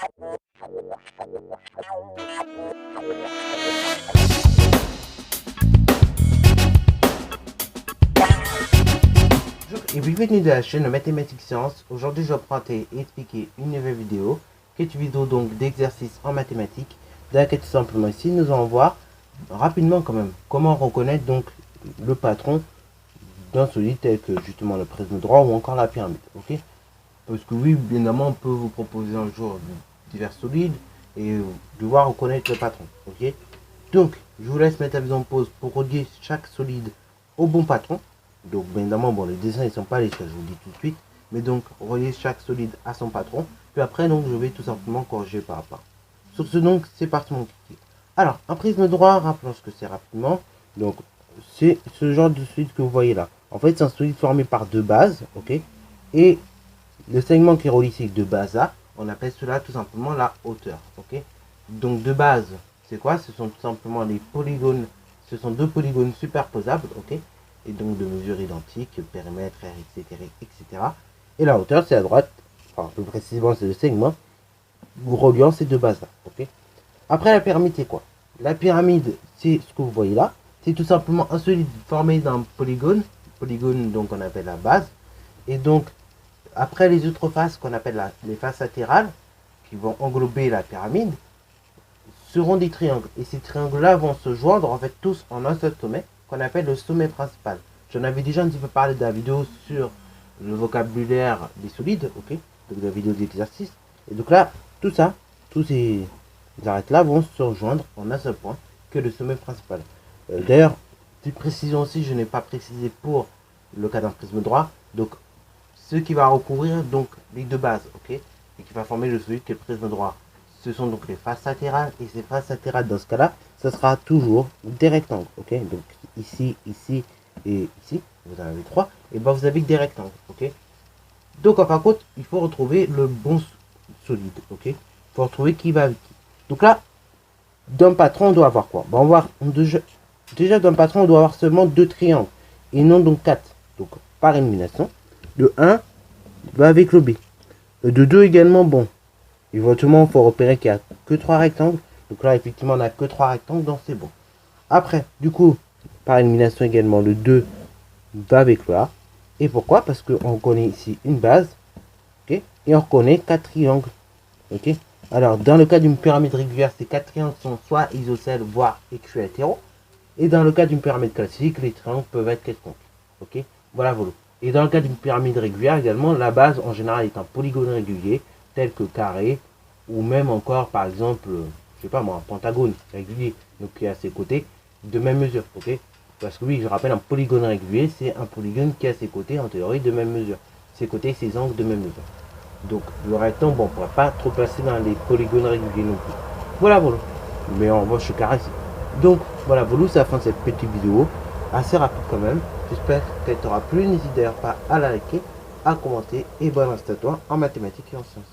Et bienvenue de la chaîne Mathématiques Sciences. Aujourd'hui je vais présenter et expliquer une nouvelle vidéo, qui est une vidéo donc d'exercice en mathématiques, dans laquelle tout simplement ici nous allons voir rapidement quand même comment reconnaître donc le patron d'un solide tel que justement le prisme droit ou encore la pyramide. Ok, parce que oui, bien évidemment on peut vous proposer un jour divers solides et devoir reconnaître le patron. Ok, donc je vous laisse mettre la vidéo en pause pour relier chaque solide au bon patron. Donc bien évidemment, bon, les dessins ils sont pas les choses, je vous le dis tout de suite, mais donc relier chaque solide à son patron, puis après donc je vais tout simplement corriger par rapport. Sur ce donc c'est parti mon kiki. Alors un prisme droit, rappelons ce que c'est rapidement. Donc c'est ce genre de solide que vous voyez là. En fait c'est un solide formé par deux bases, ok, et le segment qui relie ces deux bases là, on appelle cela tout simplement la hauteur, ok. Donc deux bases, c'est quoi? Ce sont tout simplement les polygones, ce sont deux polygones superposables, ok, et donc de mesures identiques, périmètre, etc., etc. Et la hauteur, c'est à droite, enfin plus précisément, c'est le segment reliant ces deux bases-là. Ok. Après, la pyramide, c'est quoi? La pyramide, c'est ce que vous voyez là. C'est tout simplement un solide formé d'un polygone. Polygone, donc, on appelle la base. Et donc, après les autres faces, qu'on appelle les faces latérales, qui vont englober la pyramide, seront des triangles. Et ces triangles-là vont se joindre, en fait, tous en un seul sommet, qu'on appelle le sommet principal. J'en avais déjà un petit peu parlé de la vidéo sur le vocabulaire des solides, ok, donc la vidéo d'exercice. Et donc là, tout ça, tous ces arêtes là vont se rejoindre en un seul point que le sommet principal. D'ailleurs, petite précision aussi, je n'ai pas précisé pour le cas d'un prisme droit, donc ce qui va recouvrir donc les deux bases, ok, et qui va former le solide qui est le prisme droit. Ce sont donc les faces latérales, et ces faces latérales dans ce cas là ce sera toujours des rectangles, ok, donc ici, ici et ici vous en avez trois, et ben vous avez des rectangles, ok. Donc en fin de compte il faut retrouver le bon solide, ok, il faut retrouver qui va avec qui. Donc là d'un patron on doit avoir quoi? Ben, on va voir déjà d'un patron on doit avoir seulement deux triangles et non donc quatre, donc par élimination le 1 va avec le B, de 2 également. Bon, éventuellement, il faut repérer qu'il n'y a que 3 rectangles. Donc là, effectivement, on n'a que 3 rectangles, donc c'est bon. Après, du coup, par élimination également, le 2 va avec le A. Et pourquoi? Parce qu'on connaît ici une base, ok, et on reconnaît 4 triangles, ok. Alors, dans le cas d'une pyramide régulière, ces 4 triangles sont soit isocèles, voire équilatéraux. Et dans le cas d'une pyramide classique, les triangles peuvent être quelconques, ok. Voilà. Et dans le cas d'une pyramide régulière également, la base en général est un polygone régulier, tel que carré, ou même encore par exemple, je sais pas moi, un pentagone régulier, donc qui a ses côtés de même mesure, ok. Parce que oui, je rappelle, un polygone régulier, c'est un polygone qui a ses côtés en théorie de même mesure, ses côtés, ses angles de même mesure. Donc le rectangle, bon, on ne pourra pas trop placer dans les polygones réguliers non plus. Voilà. Mais en revanche, le carré, donc voilà, c'est la fin de cette petite vidéo, assez rapide quand même. J'espère qu'elle t'aura plu. N'hésite d'ailleurs pas à la liker, à commenter, et bonne reste à toi en mathématiques et en sciences.